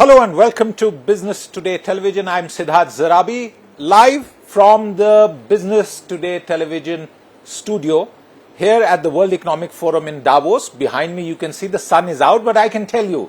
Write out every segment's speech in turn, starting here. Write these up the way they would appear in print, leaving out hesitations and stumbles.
Hello and welcome to Business Today Television. I'm Siddharth Zarabi, live from the Business Today Television studio here at the World Economic Forum in Davos. Behind me you can see the sun is out, but I can tell you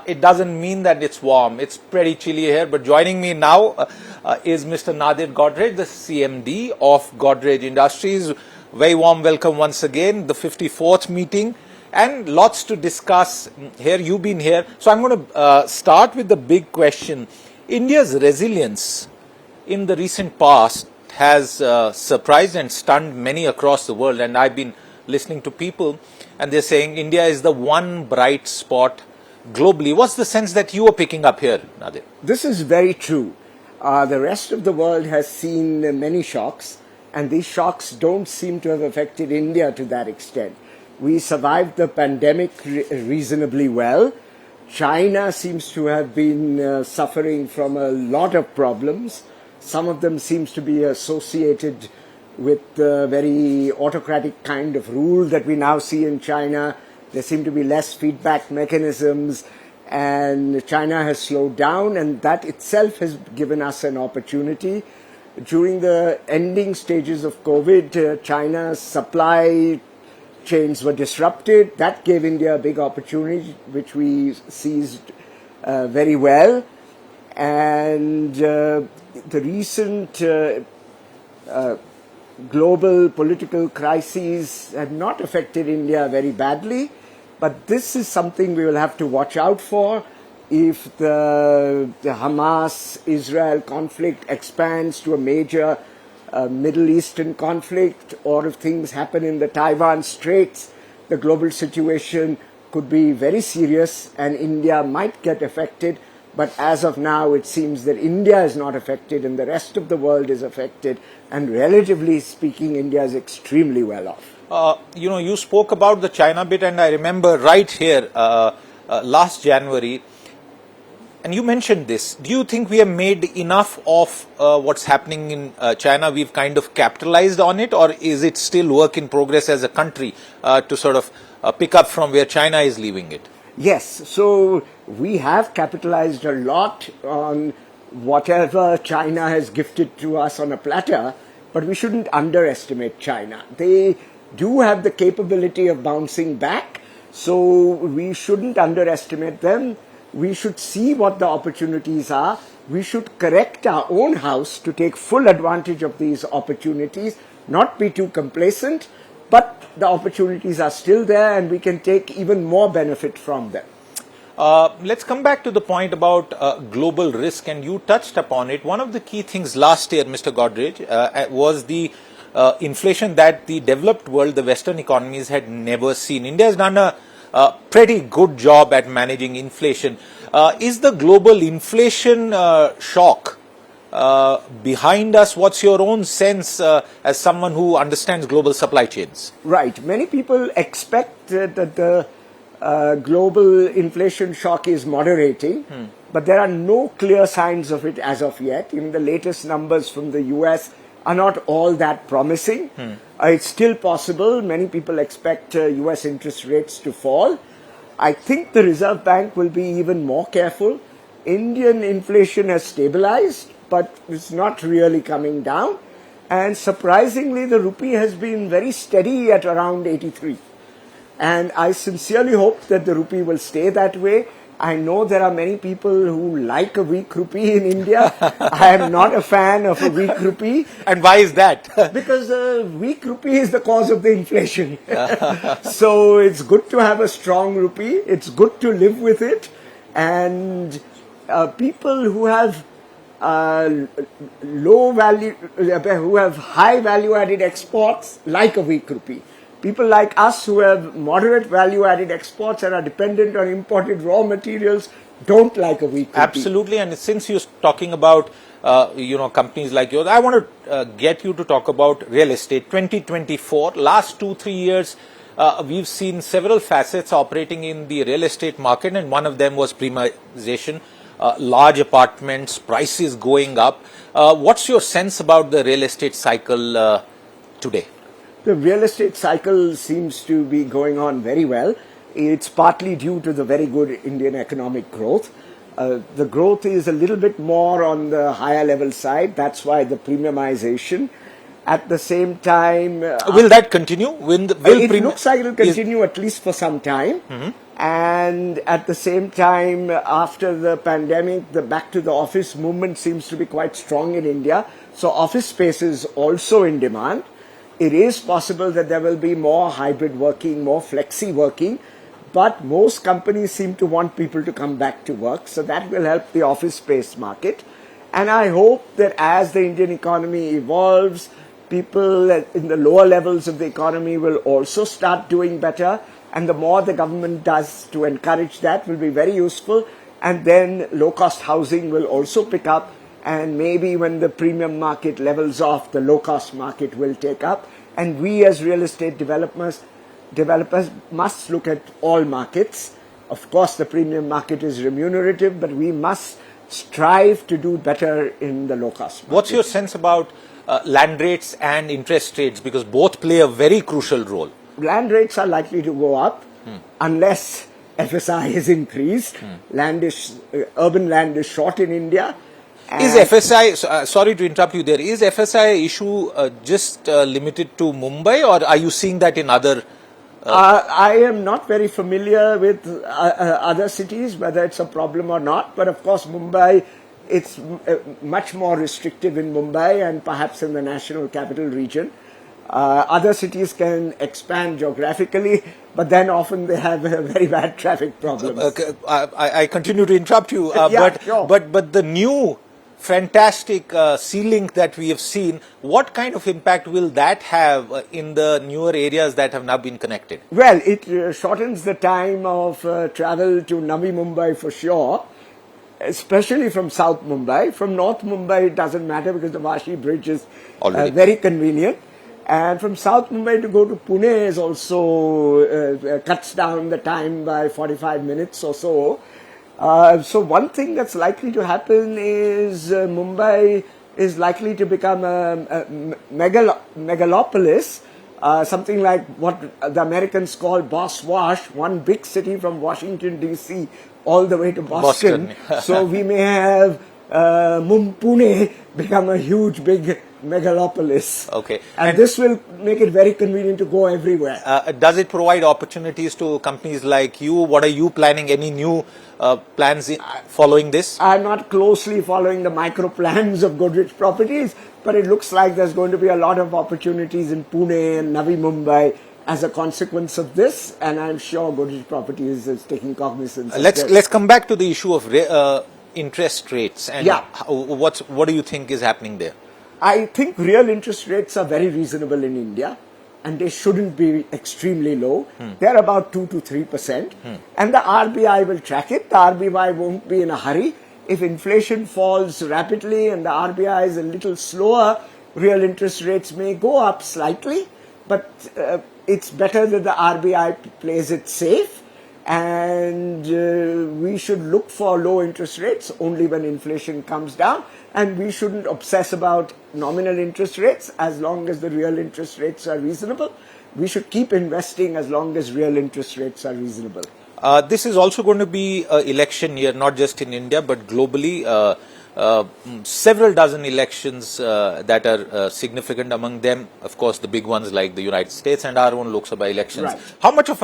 it doesn't mean that it's warm. It's pretty chilly here, but joining me now is Mr. Nadir Godrej, the CMD of Godrej Industries. Very warm welcome once again, the 54th meeting. And lots to discuss here. You've been here. So I'm going to start with the big question. India's resilience in the recent past has surprised and stunned many across the world. And I've been listening to people and they're saying India is the one bright spot globally. What's the sense that you are picking up here, Nadir? This is very true. The rest of the world has seen many shocks, and these shocks don't seem to have affected India to that extent. We survived the pandemic reasonably well. China seems to have been suffering from a lot of problems. Some of them seems to be associated with the very autocratic kind of rule that we now see in China. There seem to be less feedback mechanisms, and China has slowed down, and that itself has given us an opportunity. During the ending stages of COVID, China's supply chains were disrupted. That gave India a big opportunity, which we seized very well. And the recent global political crises have not affected India very badly, but this is something we will have to watch out for. If the Hamas-Israel conflict expands to a major Middle Eastern conflict, or if things happen in the Taiwan Straits, the global situation could be very serious and India might get affected. But as of now, it seems that India is not affected and the rest of the world is affected. And relatively speaking, India is extremely well off. You spoke about the China bit, and I remember right here last January, and you mentioned this. Do you think we have made enough of what's happening in China? We've kind of capitalized on it, or is it still work in progress as a country to sort of pick up from where China is leaving it? Yes, so we have capitalized a lot on whatever China has gifted to us on a platter, but we shouldn't underestimate China. They do have the capability of bouncing back, so we shouldn't underestimate them. We should see what the opportunities are. We should correct our own house to take full advantage of these opportunities, not be too complacent, but the opportunities are still there and we can take even more benefit from them. Let's come back to the point about global risk, and you touched upon it. One of the key things last year, Mr. Godrej, was the inflation that the developed world, the Western economies, had never seen. India has done a pretty good job at managing inflation. Is the global inflation shock behind us? What's your own sense as someone who understands global supply chains? Right. Many people expect that the global inflation shock is moderating, but there are no clear signs of it as of yet. Even the latest numbers from the US are not all that promising. It's still possible. Many people expect US interest rates to fall. I think the Reserve Bank will be even more careful. Indian inflation has stabilized, but it's not really coming down. And surprisingly, the rupee has been very steady at around 83. And I sincerely hope that the rupee will stay that way. I know there are many people who like a weak rupee in India. I am not a fan of a weak rupee. And why is that? Because a weak rupee is the cause of the inflation. So it's good to have a strong rupee. It's good to live with it. And people who have low value, who have high value added exports like a weak rupee. People like us who have moderate value-added exports and are dependent on imported raw materials don't like a weak rupee. Absolutely, and since you're talking about companies like yours, I want to get you to talk about real estate. 2024, last 2-3 years, we've seen several facets operating in the real estate market, and one of them was premiumization, large apartments, prices going up. What's your sense about the real estate cycle today? The real estate cycle seems to be going on very well. It's partly due to the very good Indian economic growth. The growth is a little bit more on the higher level side. That's why the premiumization. At the same time, will that continue? It looks like it will continue at least for some time. And at the same time, after the pandemic, the back to the office movement seems to be quite strong in India. So office space is also in demand. It is possible that there will be more hybrid working, more flexi working, but most companies seem to want people to come back to work. So that will help the office space market. And I hope that as the Indian economy evolves, people in the lower levels of the economy will also start doing better. And the more the government does to encourage that will be very useful. And then low-cost housing will also pick up. And maybe when the premium market levels off, the low-cost market will take up. And we as real estate developers must look at all markets. Of course, the premium market is remunerative, but we must strive to do better in the low-cost market. What's your sense about land rates and interest rates? Because both play a very crucial role. Land rates are likely to go up unless FSI is increased. Urban land is short in India. Is FSI, sorry to interrupt you there, is FSI issue just limited to Mumbai, or are you seeing that in other? I am not very familiar with other cities, whether it's a problem or not. But of course, Mumbai, it's much more restrictive in Mumbai and perhaps in the national capital region. Other cities can expand geographically, but then often they have very bad traffic problems. I continue to interrupt you, Sure. but the new fantastic sea link that we have seen, what kind of impact will that have in the newer areas that have now been connected? Well, it shortens the time of travel to Navi Mumbai for sure, especially from South Mumbai. From North Mumbai, it doesn't matter because the Vashi Bridge is very convenient. And from South Mumbai to go to Pune is also cuts down the time by 45 minutes or so. So one thing that's likely to happen is Mumbai is likely to become a megalopolis, something like what the Americans call Boss Wash, one big city from Washington, D.C. all the way to Boston. So we may have Pune become a huge, big megalopolis. Okay. And this will make it very convenient to go everywhere. Does it provide opportunities to companies like you? What are you planning? Any new plans following this? I'm not closely following the micro plans of Godrej Properties, but it looks like there's going to be a lot of opportunities in Pune and Navi Mumbai as a consequence of this, and I'm sure Godrej Properties is taking cognizance of this. Let's come back to the issue of interest rates and what do you think is happening there? I think real interest rates are very reasonable in India, and they shouldn't be extremely low. They're about 2 to 3%, and the RBI will track it. The RBI won't be in a hurry. If inflation falls rapidly and the RBI is a little slower, real interest rates may go up slightly, but it's better that the RBI plays it safe, and we should look for low interest rates only when inflation comes down. And we shouldn't obsess about nominal interest rates as long as the real interest rates are reasonable. We should keep investing as long as real interest rates are reasonable. This is also going to be an election year, not just in India, but globally. Several dozen elections that are significant, among them, of course, the big ones like the United States and our own Lok Sabha elections. Right. How much of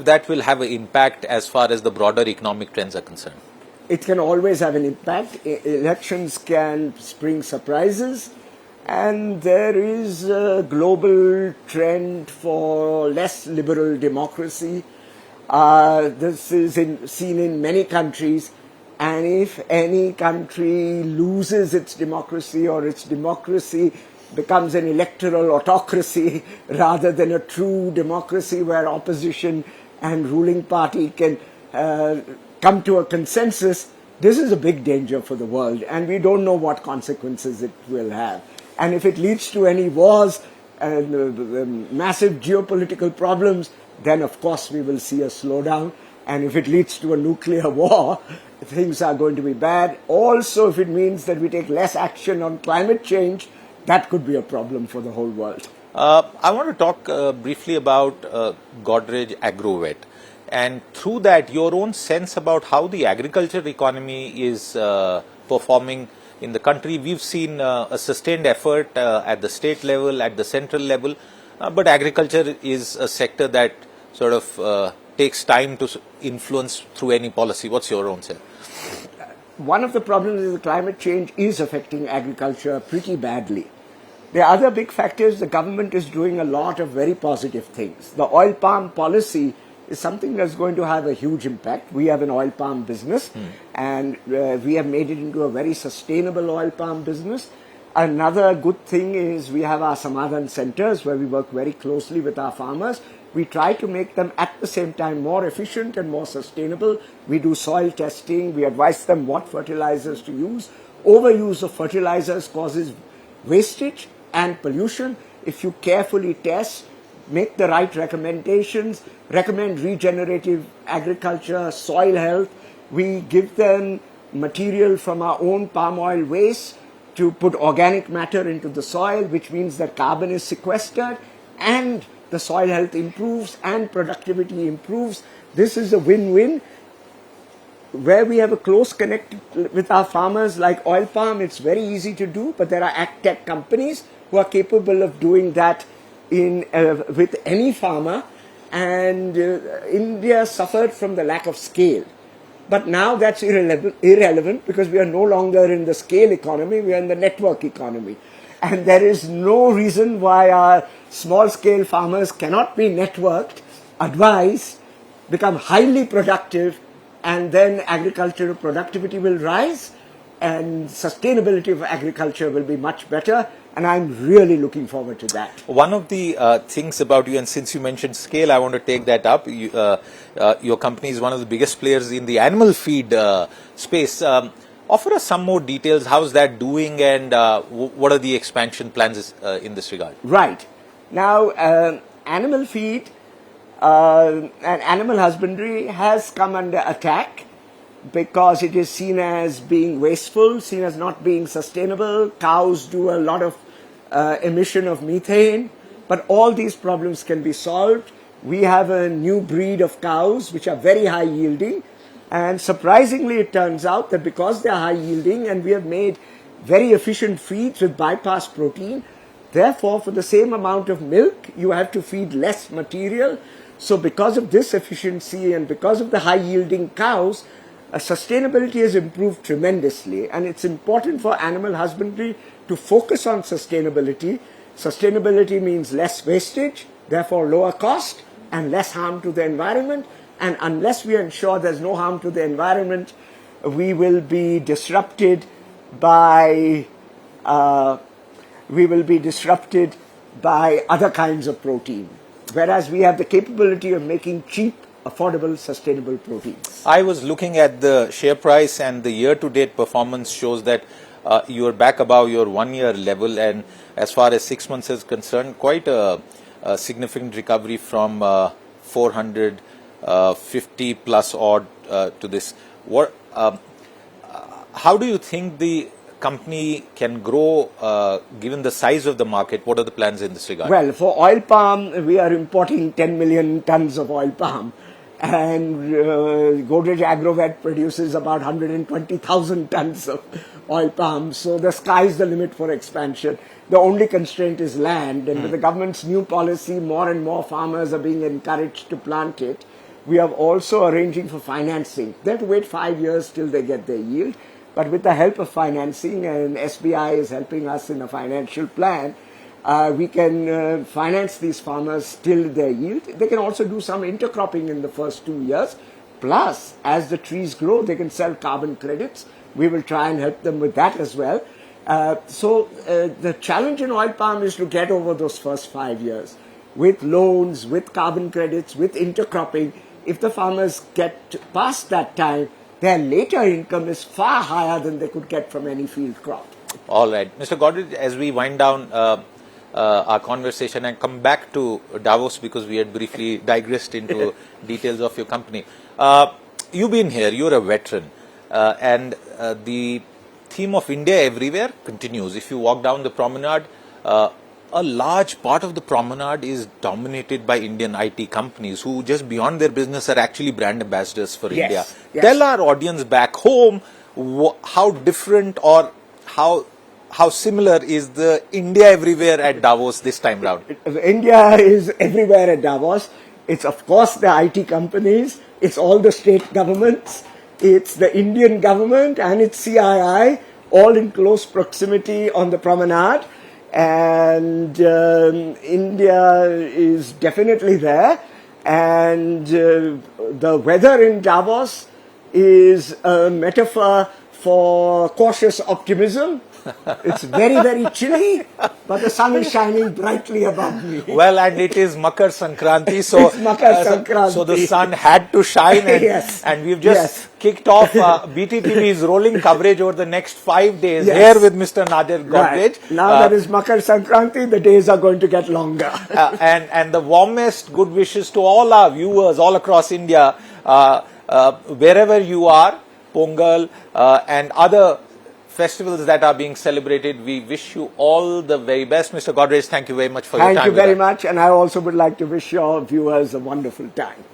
that will have an impact as far as the broader economic trends are concerned? It can always have an impact. Elections can spring surprises, and there is a global trend for less liberal democracy. This is seen in many countries, and if any country loses its democracy or its democracy becomes an electoral autocracy rather than a true democracy where opposition and ruling party can come to a consensus, this is a big danger for the world, and we don't know what consequences it will have. And if it leads to any wars and massive geopolitical problems, then of course we will see a slowdown. And if it leads to a nuclear war, things are going to be bad. Also, if it means that we take less action on climate change, that could be a problem for the whole world. I want to talk briefly about Godrej Agrovet. and through that your own sense about how the agriculture economy is performing in the country. We've seen a sustained effort at the state level, at the central level, but agriculture is a sector that sort of takes time to influence through any policy. What's your own sense? One of the problems is that climate change is affecting agriculture pretty badly. There are other big factors. The government is doing a lot of very positive things. The oil palm policy is something that's going to have a huge impact. We have an oil palm business, and we have made it into a very sustainable oil palm business. Another good thing is we have our Samadhan centers where we work very closely with our farmers. We try to make them at the same time more efficient and more sustainable. We do soil testing. We advise them what fertilizers to use. Overuse of fertilizers causes wastage and pollution. If you carefully test, make the right recommendations, recommend regenerative agriculture, soil health. We give them material from our own palm oil waste to put organic matter into the soil, which means that carbon is sequestered and the soil health improves and productivity improves. This is a win-win. Where we have a close connect with our farmers like oil palm, it's very easy to do, but there are ag-tech companies who are capable of doing that with any farmer, and India suffered from the lack of scale. But now that's irrelevant because we are no longer in the scale economy, we are in the network economy. And there is no reason why our small-scale farmers cannot be networked, advised, become highly productive, and then agricultural productivity will rise and sustainability of agriculture will be much better. And I'm really looking forward to that. One of the things about you, and since you mentioned scale, I want to take that up. Your company is one of the biggest players in the animal feed space. Offer us some more details. How's that doing, and what are the expansion plans in this regard? Right. Now, animal feed and animal husbandry has come under attack because it is seen as being wasteful, seen as not being sustainable. Cows do a lot of emission of methane, but all these problems can be solved. We have a new breed of cows which are very high yielding, and surprisingly it turns out that because they are high yielding and we have made very efficient feeds with bypass protein, therefore for the same amount of milk you have to feed less material. So because of this efficiency and because of the high yielding cows, sustainability has improved tremendously, and it's important for animal husbandry to focus on sustainability. Sustainability means less wastage, therefore lower cost and less harm to the environment. And unless we ensure there's no harm to the environment, we will be disrupted by other kinds of protein. Whereas we have the capability of making cheap, affordable, sustainable proteins. I was looking at the share price, and the year-to-date performance shows that you are back above your one-year level, and as far as 6 months is concerned, quite a significant recovery from 450 plus odd to this. How do you think the company can grow given the size of the market? What are the plans in this regard? Well, for oil palm, we are importing 10 million tons of oil palm, and Godrej Agrovet produces about 120,000 tons of oil palm. So the sky's the limit for expansion. The only constraint is land, and with the government's new policy, more and more farmers are being encouraged to plant it. We are also arranging for financing. They have to wait 5 years till they get their yield. But with the help of financing, and SBI is helping us in a financial plan, we can finance these farmers till their yield. They can also do some intercropping in the first 2 years. Plus, as the trees grow, they can sell carbon credits. We will try and help them with that as well. So the challenge in oil palm is to get over those first 5 years with loans, with carbon credits, with intercropping. If the farmers get past that time, their later income is far higher than they could get from any field crop. All right. Mr. Godrej, as we wind down our conversation and come back to Davos, because we had briefly digressed into details of your company. You've been here, you're a veteran, and the theme of India everywhere continues. If you walk down the promenade, a a large part of the promenade is dominated by Indian IT companies who just beyond their business are actually brand ambassadors for Yes, India. yes. Tell our audience back home how different or how similar is the India everywhere at Davos this time round? India is everywhere at Davos. It's of course the IT companies, it's all the state governments, it's the Indian government and its CII, all in close proximity on the promenade. And India is definitely there. And the weather in Davos is a metaphor for cautious optimism. It's very, very chilly, but the sun is shining brightly above me. Well, and it is Makar Sankranti, so It's Makar Sankranti. so the sun had to shine, and, Yes. and we've just kicked off BTTV's rolling coverage over the next 5 days Yes. here with Mr. Nadir Godrej. Right. Now that is Makar Sankranti, the days are going to get longer. And the warmest good wishes to all our viewers all across India, wherever you are, Pongal and other festivals that are being celebrated. We wish you all the very best. Mr. Godrej, thank you very much for your time. Thank you very much, and I also would like to wish your viewers a wonderful time.